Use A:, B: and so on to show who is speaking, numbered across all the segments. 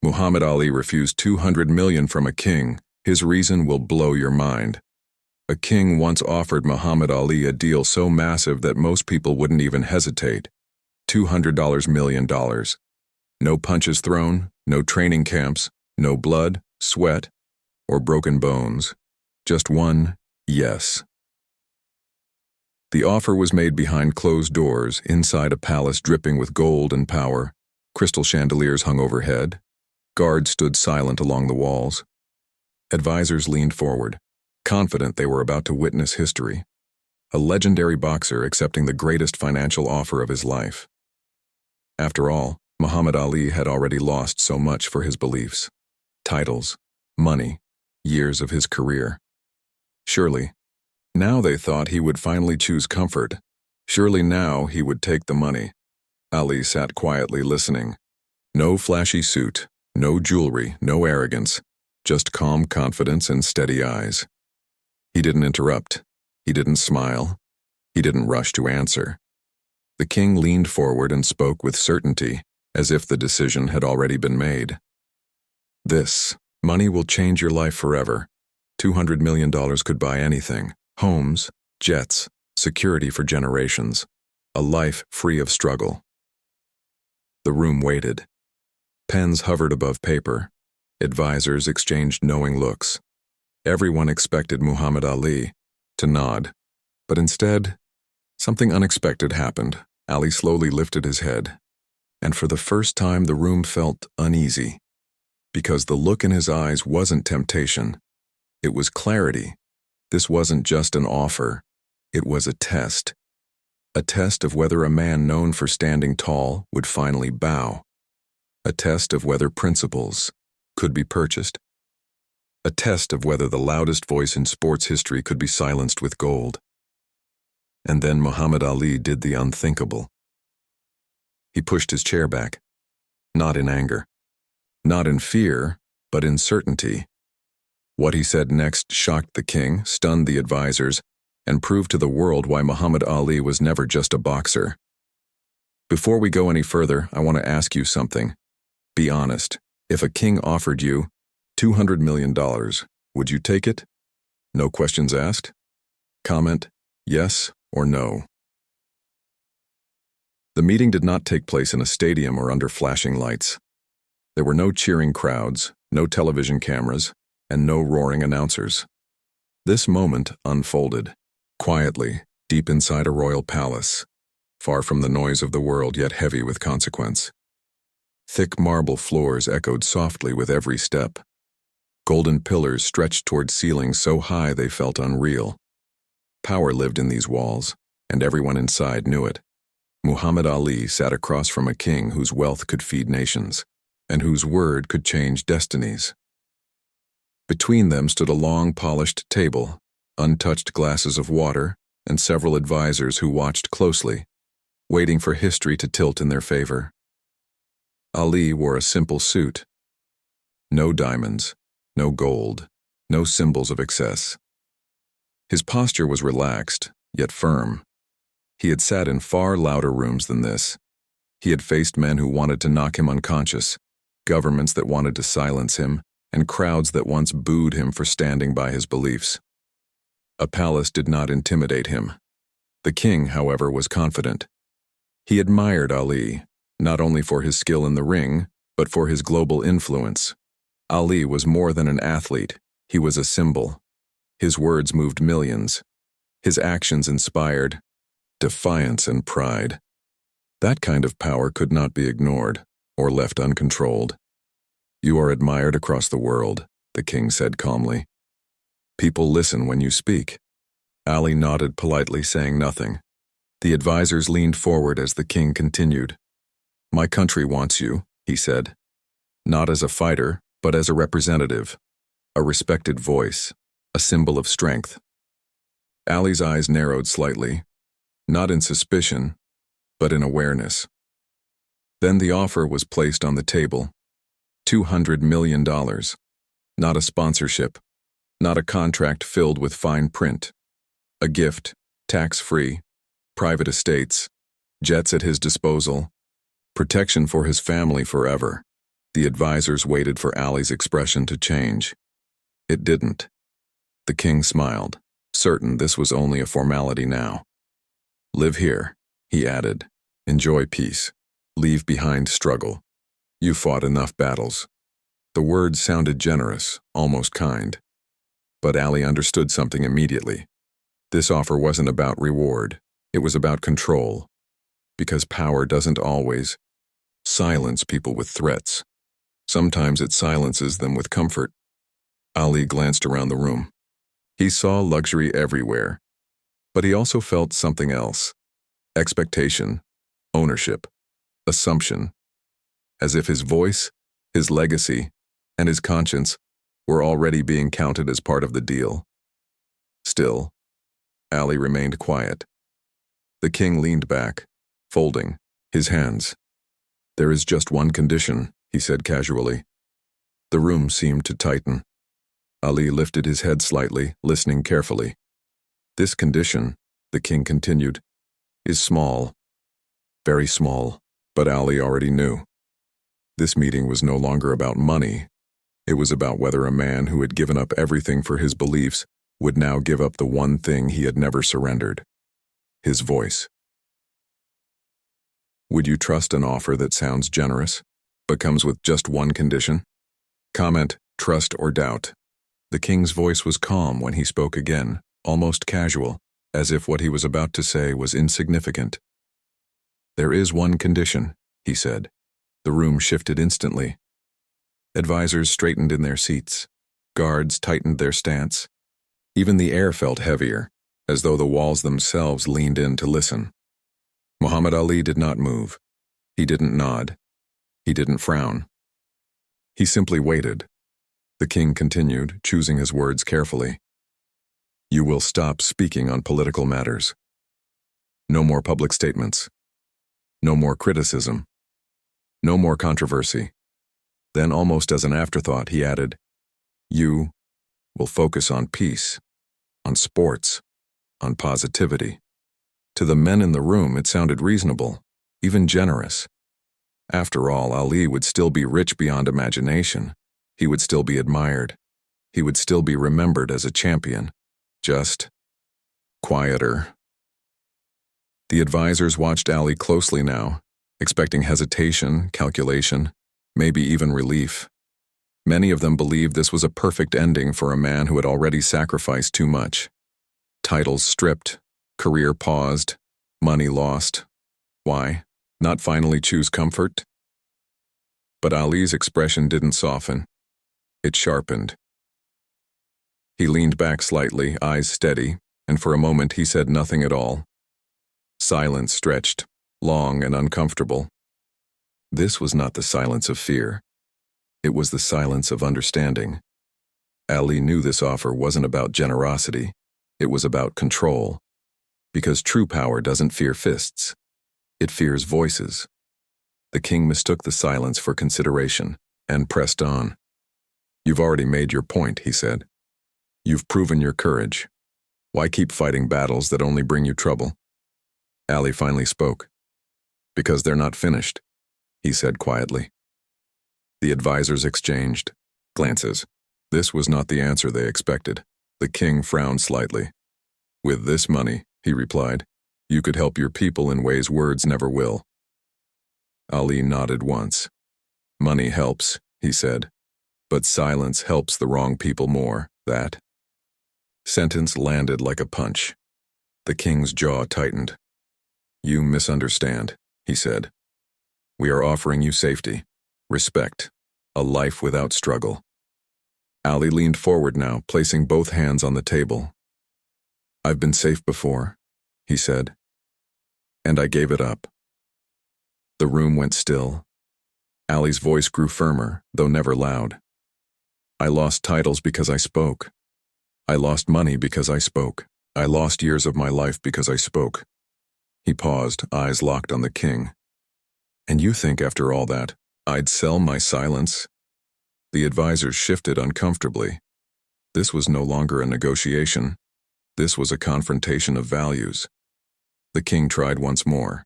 A: Muhammad Ali refused 200 million from a king. His reason will blow your mind. A king once offered Muhammad Ali a deal so massive that most people wouldn't even hesitate. $200 million. No punches thrown, no training camps, no blood, sweat, or broken bones. Just one yes. The offer was made behind closed doors, inside a palace dripping with gold and power. Crystal chandeliers hung overhead. Guards stood silent along the walls. Advisors leaned forward, confident they were about to witness history. A legendary boxer accepting the greatest financial offer of his life. After all, Muhammad Ali had already lost so much for his beliefs. Titles, money, years of his career. Surely, now they thought he would finally choose comfort. Surely now he would take the money. Ali sat quietly listening. No flashy suit, no jewelry, no arrogance, just calm confidence and steady eyes. He didn't interrupt. He didn't smile. He didn't rush to answer. The king leaned forward and spoke with certainty, as if the decision had already been made. This money will change your life forever. $200 million could buy anything. Homes, jets, security for generations. A life free of struggle. The room waited. Pens hovered above paper. Advisors exchanged knowing looks. Everyone expected Muhammad Ali to nod. But instead, something unexpected happened. Ali slowly lifted his head. And for the first time, the room felt uneasy. Because the look in his eyes wasn't temptation. It was clarity. This wasn't just an offer. It was a test. A test of whether a man known for standing tall would finally bow. A test of whether principles could be purchased. A test of whether the loudest voice in sports history could be silenced with gold. And then Muhammad Ali did the unthinkable. He pushed his chair back. Not in anger. Not in fear, but in certainty. What he said next shocked the king, stunned the advisors, and proved to the world why Muhammad Ali was never just a boxer. Before we go any further, I want to ask you something. Be honest. If a king offered you $200 million, would you take it? No questions asked? Comment, yes or no. The meeting did not take place in a stadium or under flashing lights. There were no cheering crowds, no television cameras, and no roaring announcers. This moment unfolded, quietly, deep inside a royal palace, far from the noise of the world yet heavy with consequence. Thick marble floors echoed softly with every step. Golden pillars stretched toward ceilings so high they felt unreal. Power lived in these walls, and everyone inside knew it. Muhammad Ali sat across from a king whose wealth could feed nations, and whose word could change destinies. Between them stood a long, polished table, untouched glasses of water, and several advisors who watched closely, waiting for history to tilt in their favor. Ali wore a simple suit. No diamonds, no gold, no symbols of excess. His posture was relaxed, yet firm. He had sat in far louder rooms than this. He had faced men who wanted to knock him unconscious, governments that wanted to silence him, and crowds that once booed him for standing by his beliefs. A palace did not intimidate him. The king, however, was confident. He admired Ali, not only for his skill in the ring, but for his global influence. Ali was more than an athlete. He was a symbol. His words moved millions. His actions inspired defiance and pride. That kind of power could not be ignored or left uncontrolled. You are admired across the world, the king said calmly. People listen when you speak. Ali nodded politely, saying nothing. The advisors leaned forward as the king continued. My country wants you, he said. Not as a fighter, but as a representative. A respected voice. A symbol of strength. Ali's eyes narrowed slightly. Not in suspicion, but in awareness. Then the offer was placed on the table. $200 million. Not a sponsorship. Not a contract filled with fine print. A gift, tax-free, private estates, jets at his disposal, protection for his family forever. The advisors waited for Ali's expression to change. It didn't. The king smiled, certain this was only a formality now. Live here, he added. Enjoy peace. Leave behind struggle. You fought enough battles. The words sounded generous, almost kind. But Ali understood something immediately. This offer wasn't about reward. It was about control. Because power doesn't always silence people with threats. Sometimes it silences them with comfort. Ali glanced around the room. He saw luxury everywhere. But he also felt something else. Expectation, ownership, assumption. As if his voice, his legacy, and his conscience were already being counted as part of the deal. Still, Ali remained quiet. The king leaned back, folding his hands. There is just one condition, he said casually. The room seemed to tighten. Ali lifted his head slightly, listening carefully. This condition, the king continued, is small, very small, but Ali already knew. This meeting was no longer about money. It was about whether a man who had given up everything for his beliefs would now give up the one thing he had never surrendered: his voice. Would you trust an offer that sounds generous, but comes with just one condition? Comment, trust or doubt. The king's voice was calm when he spoke again, almost casual, as if what he was about to say was insignificant. There is one condition, he said. The room shifted instantly. Advisors straightened in their seats. Guards tightened their stance. Even the air felt heavier, as though the walls themselves leaned in to listen. Muhammad Ali did not move. He didn't nod. He didn't frown. He simply waited. The king continued, choosing his words carefully. You will stop speaking on political matters. No more public statements. No more criticism. No more controversy. Then, almost as an afterthought, he added, you will focus on peace, on sports, on positivity. To the men in the room, it sounded reasonable, even generous. After all, Ali would still be rich beyond imagination. He would still be admired. He would still be remembered as a champion. Just quieter. The advisors watched Ali closely now, expecting hesitation, calculation, maybe even relief. Many of them believed this was a perfect ending for a man who had already sacrificed too much. Titles stripped, career paused, money lost. Why? Not finally choose comfort? But Ali's expression didn't soften. It sharpened. He leaned back slightly, eyes steady, and for a moment he said nothing at all. Silence stretched, long and uncomfortable. This was not the silence of fear. It was the silence of understanding. Ali knew this offer wasn't about generosity. It was about control. Because true power doesn't fear fists. It fears voices. The king mistook the silence for consideration and pressed on. You've already made your point, he said. You've proven your courage. Why keep fighting battles that only bring you trouble? Ali finally spoke. Because they're not finished, he said quietly. The advisors exchanged glances. This was not the answer they expected. The king frowned slightly. With this money, he replied, you could help your people in ways words never will. Ali nodded once. Money helps, he said. But silence helps the wrong people more. That sentence landed like a punch. The king's jaw tightened. You misunderstand, he said. We are offering you safety, respect, a life without struggle. Ali leaned forward now, placing both hands on the table. I've been safe before, he said. And I gave it up. The room went still. Ali's voice grew firmer, though never loud. I lost titles because I spoke. I lost money because I spoke. I lost years of my life because I spoke. He paused, eyes locked on the king. And you think after all that, I'd sell my silence? The advisors shifted uncomfortably. This was no longer a negotiation. This was a confrontation of values. The king tried once more.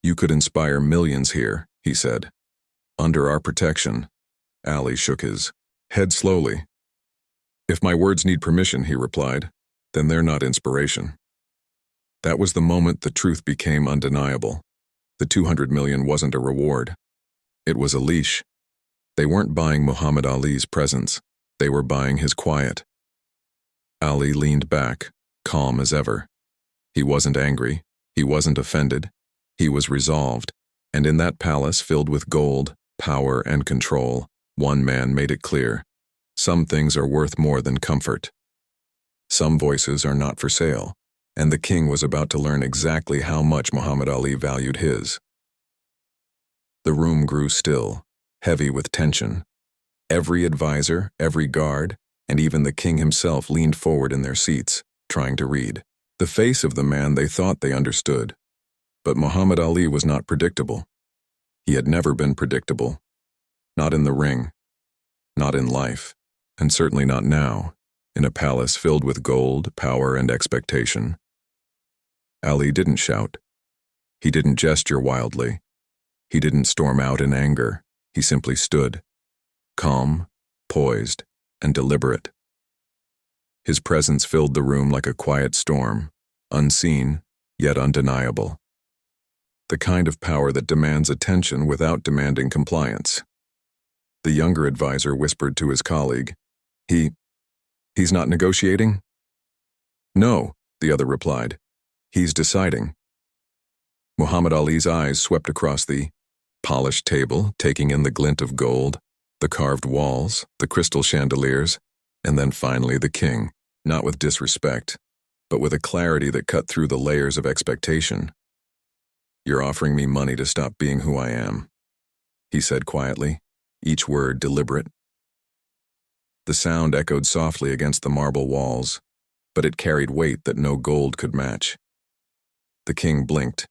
A: You could inspire millions here, he said. Under our protection. Ali shook his head slowly. If my words need permission, he replied, then they're not inspiration. That was the moment the truth became undeniable. The 200 million wasn't a reward. It was a leash. They weren't buying Muhammad Ali's presence. They were buying his quiet. Ali leaned back, calm as ever. He wasn't angry. He wasn't offended. He was resolved. And in that palace filled with gold, power, and control, one man made it clear. Some things are worth more than comfort. Some voices are not for sale, and the king was about to learn exactly how much Muhammad Ali valued his. The room grew still, heavy with tension. Every advisor, every guard, and even the king himself leaned forward in their seats, trying to read the face of the man they thought they understood. But Muhammad Ali was not predictable. He had never been predictable. Not in the ring, not in life, and certainly not now, in a palace filled with gold, power, and expectation. Ali didn't shout. He didn't gesture wildly. He didn't storm out in anger. He simply stood, calm, poised, and deliberate. His presence filled the room like a quiet storm, unseen, yet undeniable. The kind of power that demands attention without demanding compliance. The younger advisor whispered to his colleague, He's not negotiating? No, the other replied. He's deciding. Muhammad Ali's eyes swept across the polished table, taking in the glint of gold, the carved walls, the crystal chandeliers, and then finally the king, not with disrespect, but with a clarity that cut through the layers of expectation. You're offering me money to stop being who I am, he said quietly, each word deliberate. The sound echoed softly against the marble walls, but it carried weight that no gold could match. The king blinked,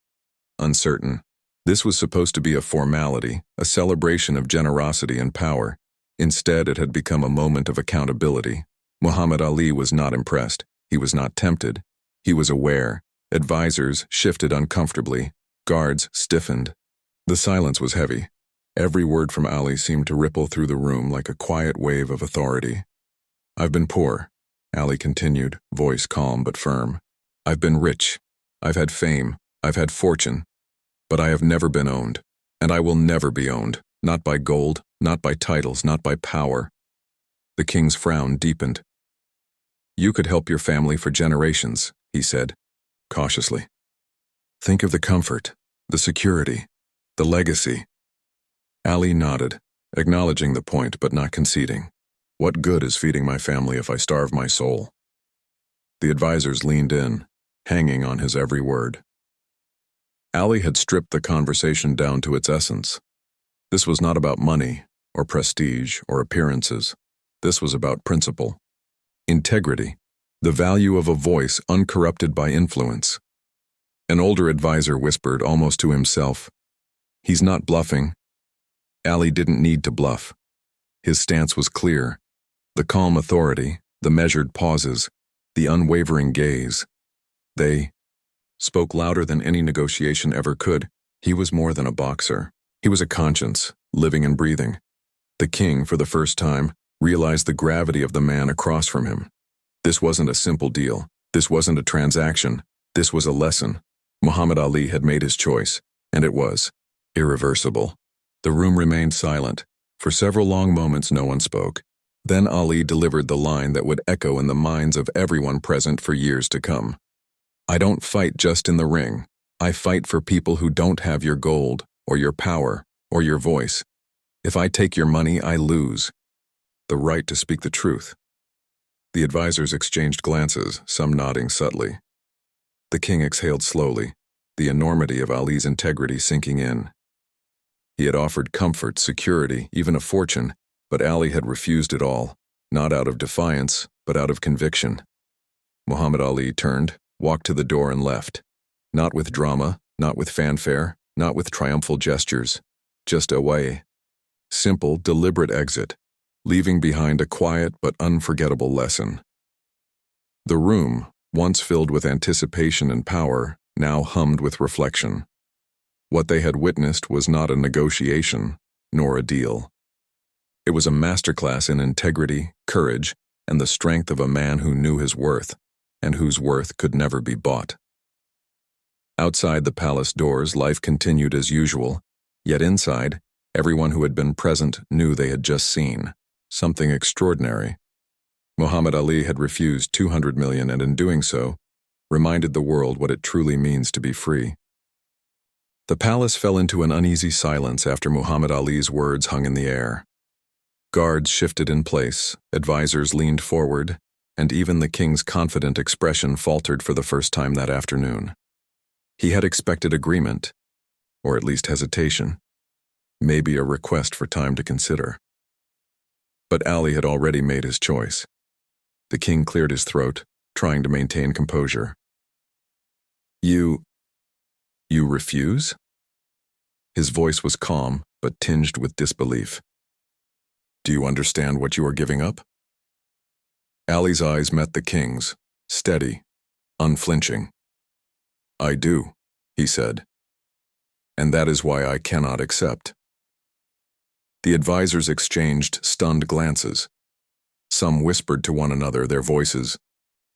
A: uncertain. This was supposed to be a formality, a celebration of generosity and power. Instead, it had become a moment of accountability. Muhammad Ali was not impressed. He was not tempted. He was aware. Advisors shifted uncomfortably. Guards stiffened. The silence was heavy. Every word from Ali seemed to ripple through the room like a quiet wave of authority. I've been poor, Ali continued, voice calm but firm. I've been rich. I've had fame. I've had fortune. But I have never been owned. And I will never be owned. Not by gold, not by titles, not by power. The king's frown deepened. You could help your family for generations, he said, cautiously. Think of the comfort, the security, the legacy. Ali nodded, acknowledging the point but not conceding. What good is feeding my family if I starve my soul? The advisors leaned in, hanging on his every word. Ali had stripped the conversation down to its essence. This was not about money, or prestige, or appearances. This was about principle. Integrity, the value of a voice uncorrupted by influence. An older advisor whispered almost to himself, He's not bluffing. Ali didn't need to bluff. His stance was clear. The calm authority, the measured pauses, the unwavering gaze. They spoke louder than any negotiation ever could. He was more than a boxer. He was a conscience, living and breathing. The king, for the first time, realized the gravity of the man across from him. This wasn't a simple deal. This wasn't a transaction. This was a lesson. Muhammad Ali had made his choice, and it was irreversible. The room remained silent. For several long moments no one spoke. Then Ali delivered the line that would echo in the minds of everyone present for years to come. I don't fight just in the ring. I fight for people who don't have your gold, or your power, or your voice. If I take your money, I lose the right to speak the truth. The advisors exchanged glances, some nodding subtly. The king exhaled slowly, the enormity of Ali's integrity sinking in. He had offered comfort, security, even a fortune, but Ali had refused it all, not out of defiance, but out of conviction. Muhammad Ali turned, walked to the door and left. Not with drama, not with fanfare, not with triumphal gestures, just away. Simple, deliberate exit, leaving behind a quiet but unforgettable lesson. The room, once filled with anticipation and power, now hummed with reflection. What they had witnessed was not a negotiation, nor a deal. It was a masterclass in integrity, courage, and the strength of a man who knew his worth, and whose worth could never be bought. Outside the palace doors, life continued as usual, yet inside, everyone who had been present knew they had just seen something extraordinary. Muhammad Ali had refused 200 million and in doing so, reminded the world what it truly means to be free. The palace fell into an uneasy silence after Muhammad Ali's words hung in the air. Guards shifted in place, advisors leaned forward, and even the king's confident expression faltered for the first time that afternoon. He had expected agreement, or at least hesitation, maybe a request for time to consider. But Ali had already made his choice. The king cleared his throat, trying to maintain composure. You refuse?" His voice was calm, but tinged with disbelief. "Do you understand what you are giving up?" Ali's eyes met the king's, steady, unflinching. "I do," he said. "And that is why I cannot accept." The advisors exchanged stunned glances. Some whispered to one another, their voices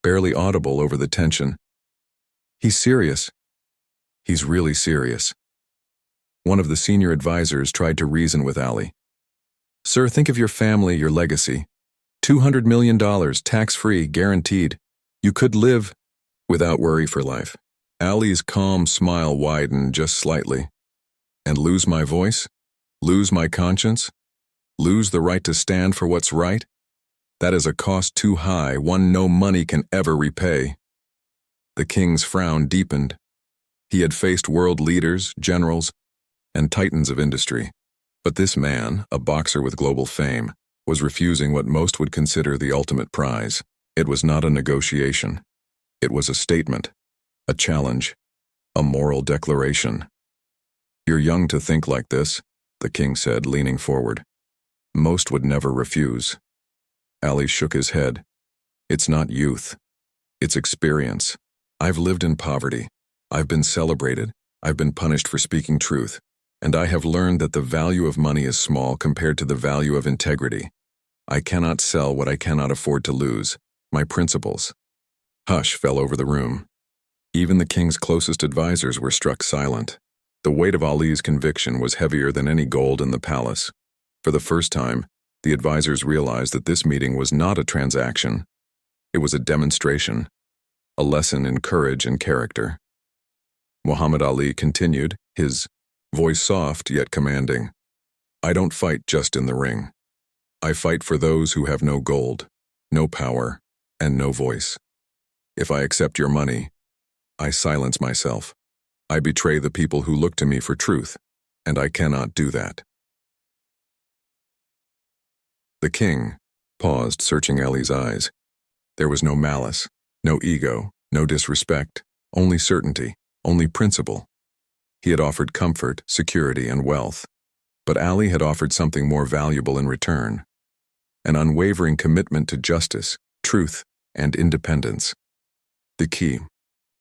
A: barely audible over the tension. "He's serious. He's really serious." One of the senior advisors tried to reason with Ali. "Sir, think of your family, your legacy. $200 million, tax-free, guaranteed. You could live without worry for life." Ali's calm smile widened just slightly. "And lose my voice? Lose my conscience? Lose the right to stand for what's right? That is a cost too high, one no money can ever repay." The king's frown deepened. He had faced world leaders, generals, and titans of industry. But this man, a boxer with global fame, was refusing what most would consider the ultimate prize. It was not a negotiation. It was a statement, a challenge, a moral declaration. "You're young to think like this," the king said, leaning forward. "Most would never refuse." Ali shook his head. "It's not youth. It's experience. I've lived in poverty. I've been celebrated. I've been punished for speaking truth. And I have learned that the value of money is small compared to the value of integrity. I cannot sell what I cannot afford to lose. My principles." Hush fell over the room. Even the king's closest advisors were struck silent. The weight of Ali's conviction was heavier than any gold in the palace. For the first time, the advisors realized that this meeting was not a transaction. It was a demonstration, a lesson in courage and character. Muhammad Ali continued, his voice soft yet commanding. "I don't fight just in the ring. I fight for those who have no gold, no power, and no voice. If I accept your money, I silence myself. I betray the people who look to me for truth, and I cannot do that." The king paused, searching Ali's eyes. There was no malice, no ego, no disrespect, only certainty, only principle. He had offered comfort, security, and wealth, but Ali had offered something more valuable in return: an unwavering commitment to justice, truth, and independence. "The key,"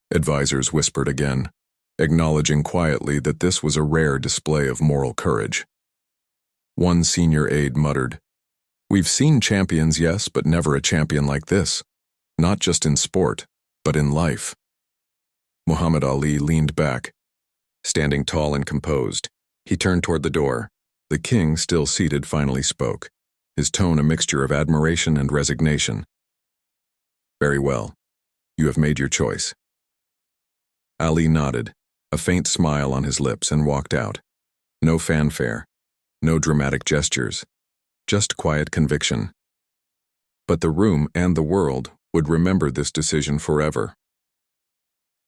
A: advisors whispered again, acknowledging quietly that this was a rare display of moral courage. One senior aide muttered, "We've seen champions, yes, but never a champion like this. Not just in sport, but in life." Muhammad Ali leaned back, standing tall and composed. He turned toward the door. The king, still seated, finally spoke, his tone a mixture of admiration and resignation. "Very well. You have made your choice." Ali nodded, a faint smile on his lips, and walked out. No fanfare, no dramatic gestures, just quiet conviction. But the room and the world would remember this decision forever.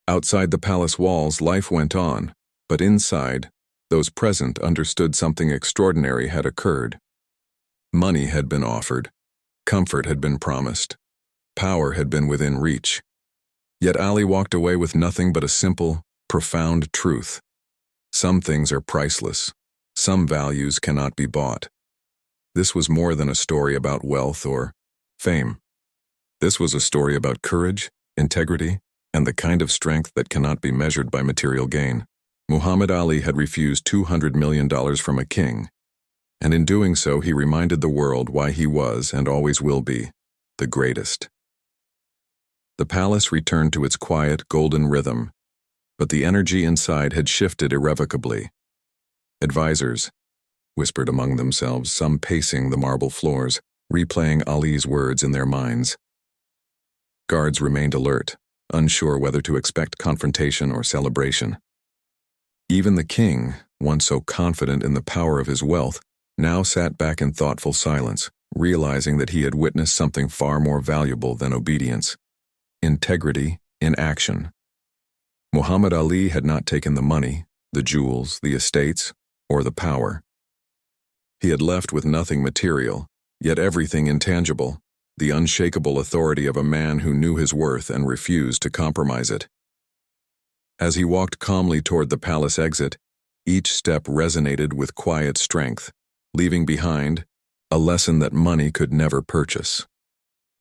A: Outside the palace walls, life went on, but inside, those present understood something extraordinary had occurred. Money had been offered, comfort had been promised, power had been within reach. Yet Ali walked away with nothing but a simple, profound truth. Some things are priceless. Some values cannot be bought. This was more than a story about wealth or fame. This was a story about courage, integrity, and the kind of strength that cannot be measured by material gain. Muhammad Ali had refused $200 million from a king, And in doing so, he reminded the world why he was and always will be the greatest. The palace returned to its quiet, golden rhythm, but the energy inside had shifted irrevocably. Advisors whispered among themselves, some pacing the marble floors, replaying Ali's words in their minds. Guards remained alert, unsure whether to expect confrontation or celebration. Even the king, once so confident in the power of his wealth, now sat back in thoughtful silence, realizing that he had witnessed something far more valuable than obedience: integrity in action. Muhammad Ali had not taken the money, the jewels, the estates, or the power. He had left with nothing material, yet everything intangible, the unshakable authority of a man who knew his worth and refused to compromise it. As he walked calmly toward the palace exit, each step resonated with quiet strength, leaving behind a lesson that money could never purchase.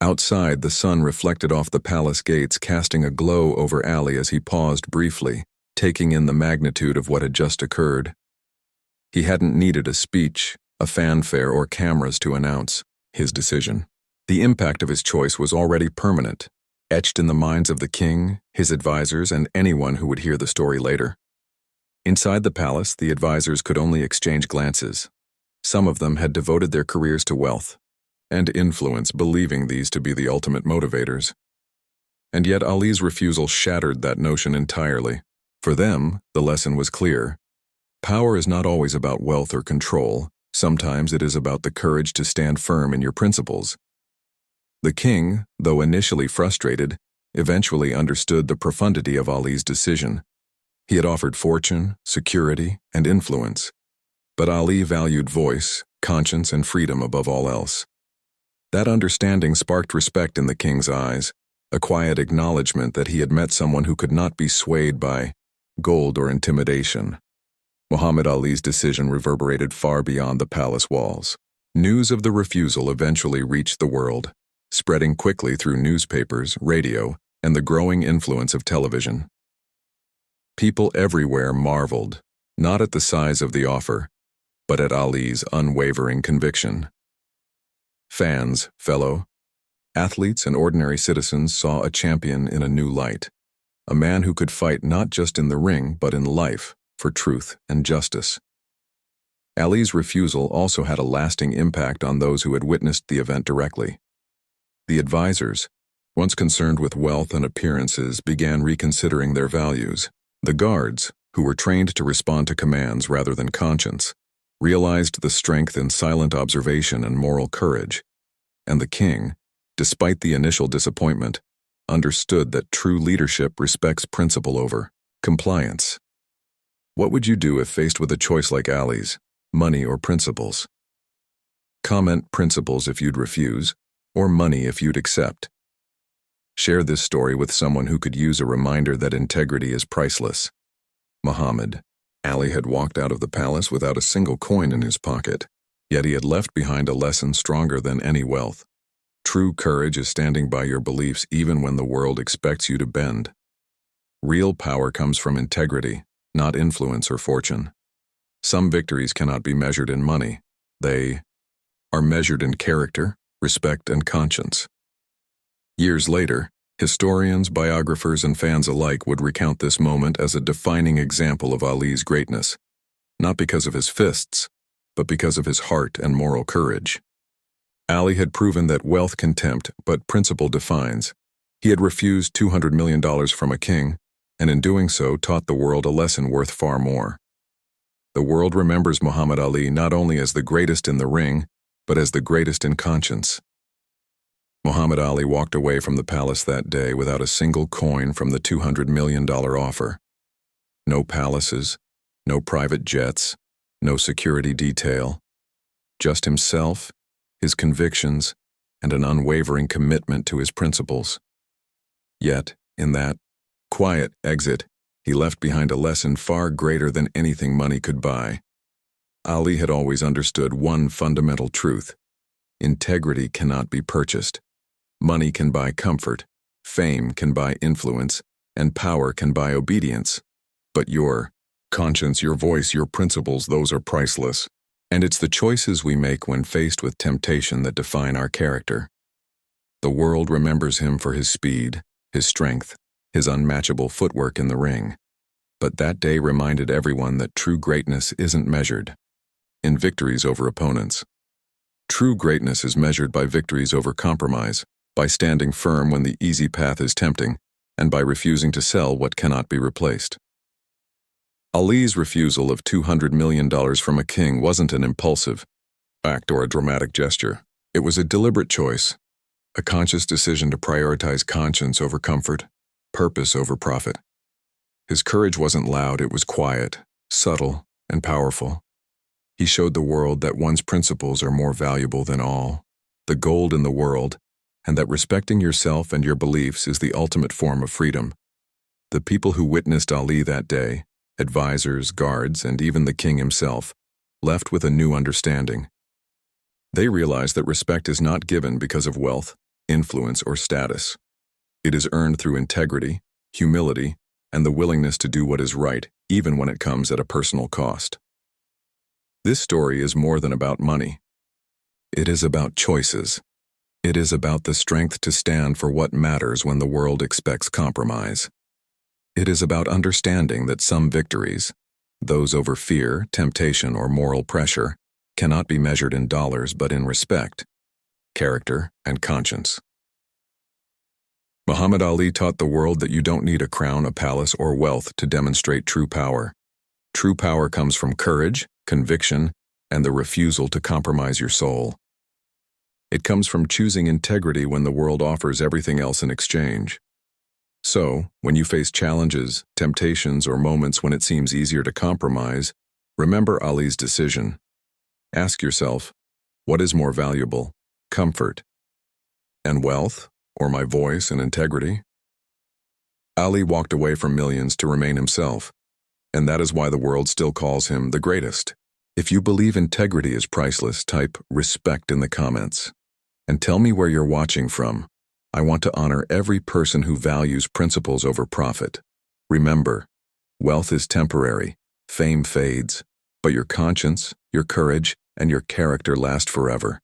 A: Outside, the sun reflected off the palace gates, casting a glow over Ali as he paused briefly, taking in the magnitude of what had just occurred. He hadn't needed a speech, a fanfare, or cameras to announce his decision. The impact of his choice was already permanent, etched in the minds of the king, his advisors, and anyone who would hear the story later. Inside the palace, the advisors could only exchange glances. Some of them had devoted their careers to wealth and influence, believing these to be the ultimate motivators. And yet Ali's refusal shattered that notion entirely. For them, the lesson was clear. Power is not always about wealth or control. Sometimes it is about the courage to stand firm in your principles. The king, though initially frustrated, eventually understood the profundity of Ali's decision. He had offered fortune, security, and influence, but Ali valued voice, conscience, and freedom above all else. That understanding sparked respect in the king's eyes, a quiet acknowledgement that he had met someone who could not be swayed by gold or intimidation. Muhammad Ali's decision reverberated far beyond the palace walls. News of the refusal eventually reached the world, spreading quickly through newspapers, radio, and the growing influence of television. People everywhere marveled, not at the size of the offer, but at Ali's unwavering conviction. Fans, fellow athletes, and ordinary citizens saw a champion in a new light, a man who could fight not just in the ring but in life for truth and justice. Ali's refusal also had a lasting impact on those who had witnessed the event directly. The advisors, once concerned with wealth and appearances, began reconsidering their values. The guards, who were trained to respond to commands rather than conscience, realized the strength in silent observation and moral courage. And the king, despite the initial disappointment, understood that true leadership respects principle over compliance. What would you do if faced with a choice like Ali's, money or principles? Comment principles if you'd refuse, or money if you'd accept. Share this story with someone who could use a reminder that integrity is priceless. Muhammad Ali had walked out of the palace without a single coin in his pocket, yet he had left behind a lesson stronger than any wealth. True courage is standing by your beliefs even when the world expects you to bend. Real power comes from integrity, not influence or fortune. Some victories cannot be measured in money. They are measured in character, respect, and conscience. Years later, historians, biographers, and fans alike would recount this moment as a defining example of Ali's greatness, not because of his fists, but because of his heart and moral courage. Ali had proven that wealth can tempt, but principle defines. He had refused $200 million from a king, and in doing so taught the world a lesson worth far more. The world remembers Muhammad Ali not only as the greatest in the ring, but as the greatest in conscience. Muhammad Ali walked away from the palace that day without a single coin from the $200 million offer. No palaces, no private jets, no security detail. Just himself, his convictions, and an unwavering commitment to his principles. Yet, in that quiet exit, he left behind a lesson far greater than anything money could buy. Ali had always understood one fundamental truth: integrity cannot be purchased. Money can buy comfort, fame can buy influence, and power can buy obedience. But your conscience, your voice, your principles, those are priceless. And it's the choices we make when faced with temptation that define our character. The world remembers him for his speed, his strength, his unmatchable footwork in the ring. But that day reminded everyone that true greatness isn't measured in victories over opponents. True greatness is measured by victories over compromise, by standing firm when the easy path is tempting, and by refusing to sell what cannot be replaced. Ali's refusal of $200 million from a king wasn't an impulsive act or a dramatic gesture. It was a deliberate choice, a conscious decision to prioritize conscience over comfort, purpose over profit. His courage wasn't loud, it was quiet, subtle, and powerful. He showed the world that one's principles are more valuable than all, the gold in the world, and that respecting yourself and your beliefs is the ultimate form of freedom. The people who witnessed Ali that day, advisors, guards, and even the king himself, left with a new understanding. They realized that respect is not given because of wealth, influence, or status. It is earned through integrity, humility, and the willingness to do what is right, even when it comes at a personal cost. This story is more than about money. It is about choices. It is about the strength to stand for what matters when the world expects compromise. It is about understanding that some victories, those over fear, temptation, or moral pressure, cannot be measured in dollars but in respect, character, and conscience. Muhammad Ali taught the world that you don't need a crown, a palace, or wealth to demonstrate true power. True power comes from courage, conviction, and the refusal to compromise your soul. It comes from choosing integrity when the world offers everything else in exchange. So, when you face challenges, temptations, or moments when it seems easier to compromise, remember Ali's decision. Ask yourself, what is more valuable, comfort and wealth, or my voice and integrity? Ali walked away from millions to remain himself, and that is why the world still calls him the greatest. If you believe integrity is priceless, type respect in the comments. And tell me where you're watching from. I want to honor every person who values principles over profit. Remember, wealth is temporary, fame fades, but your conscience, your courage, and your character last forever.